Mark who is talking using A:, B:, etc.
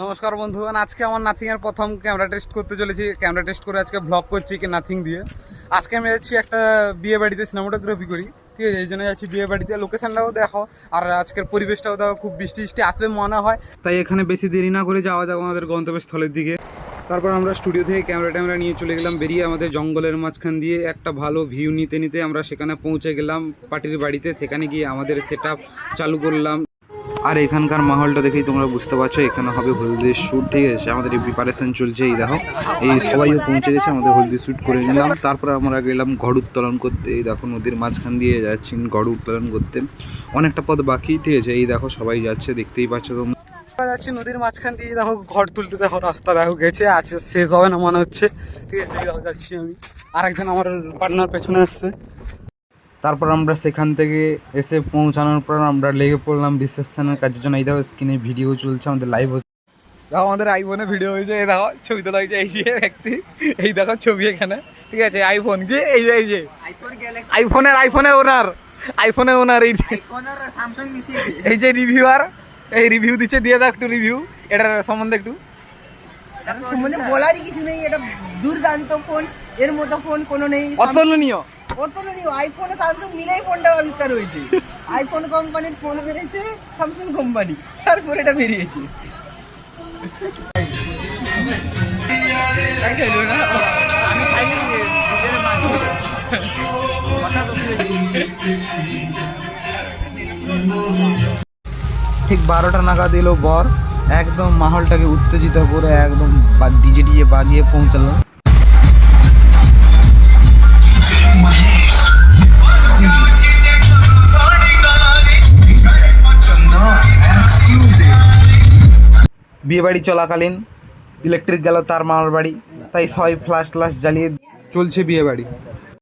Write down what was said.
A: নমস্কার বন্ধুগণ, আজকে আমার নাথিং এর প্রথম ক্যামেরা টেস্ট করতে চলেছি। ক্যামেরা টেস্ট করে আজকে ব্লগ করছি কি নাথিং দিয়ে। আজকে আমি যাচ্ছি একটা বিয়ে বাড়িতে, সিনেমাটোগ্রাফি করি, ঠিক আছে? এই জন্য যাচ্ছি বিয়ে বাড়িতে। লোকেশনটাও দেখো আর আজকের পরিবেশটাও দেখো, খুব বৃষ্টি বৃষ্টি আসবে মনে হয়। তাই এখানে বেশি দেরি না করে যাওয়া যাক আমাদের গন্তব্যস্থলের দিকে। তারপর আমরা স্টুডিও থেকে ক্যামেরা নিয়ে চলে গেলাম বেরিয়ে। আমাদের জঙ্গলের মাঝখান দিয়ে একটা ভালো ভিউ নিতে নিতে আমরা সেখানে পৌঁছে গেলাম পার্টির বাড়িতে। সেখানে গিয়ে আমাদের সেট চালু করলাম। আর এখানকার মাহলটা দেখেই তোমরা বুঝতে পারছো এখানে হবে হলদির শ্যুট, ঠিক আছে? আমাদের এই প্রিপারেশন চলছে। এই দেখো, এই সবাইও পৌঁছে গেছে, আমাদের হলদি শ্যুট করে নিলাম। তারপরে আমরা গেলাম ঘর উত্তোলন করতে। এই দেখো নদীর মাঝখান দিয়ে যাচ্ছি ঘর উত্তোলন করতে, অনেকটা পথ বাকি, ঠিক আছে? এই দেখো সবাই যাচ্ছে, দেখতেই পাচ্ছ তোমরা। যাচ্ছি নদীর মাঝখান দিয়ে, দেখো ঘর তুলতে, দেখো রাস্তা দেখো গেছে, আছে শেষ হবে না মনে হচ্ছে, ঠিক আছে? এই দেখো যাচ্ছি আমি, আর একজন আমার পার্টনার পেছনে আসছে। তারপর আমরা সেখান থেকে এসে পৌঁছানোর পর আমরা লেগে পড়লাম রিসেপশনের কাজের জন্য। এই দেখো স্ক্রিনে ভিডিও চলছে, আমাদের লাইভ হচ্ছে। দেখো আমাদের আইফোনে ভিডিও হয়েছে, এই দেখো ছবি তোলা হয়েছে। এই যে ব্যক্তি, এই দেখো ছবি এখানে, ঠিক আছে? আইফোন কি এই যে আইফোনের ওনার এই যে রিভিউয়ার, এই রিভিউ দিচ্ছে, দিয়ে দাও একটু রিভিউ এটার সম্বন্ধে। একটু
B: সম্বন্ধে বলারই কিছু নেই, এটা দুর্দান্ত ফোন, এর মতো ফোন কোনো নেই।
A: অতুলনীয়
B: আইফোন স্যামসাং মিলেই ফোনটা আবিষ্কার হয়েছে। আইফোন কোম্পানির ফোন বেরিয়েছে, স্যামসাং কোম্পানি, তারপর এটা বেরিয়েছে।
A: ঠিক 12টা নাগাদ এলো বর, একদম মাহলটাকে উত্তেজিত করে একদম ডিজে বাজিয়ে পৌঁছালো। বিয়ে বাড়ি চলাকালীন ইলেকট্রিক গেল তার মামার বাড়ি, তাই সবাই ফ্ল্যাশ জ্বালিয়ে চলছে বিয়ে বাড়ি।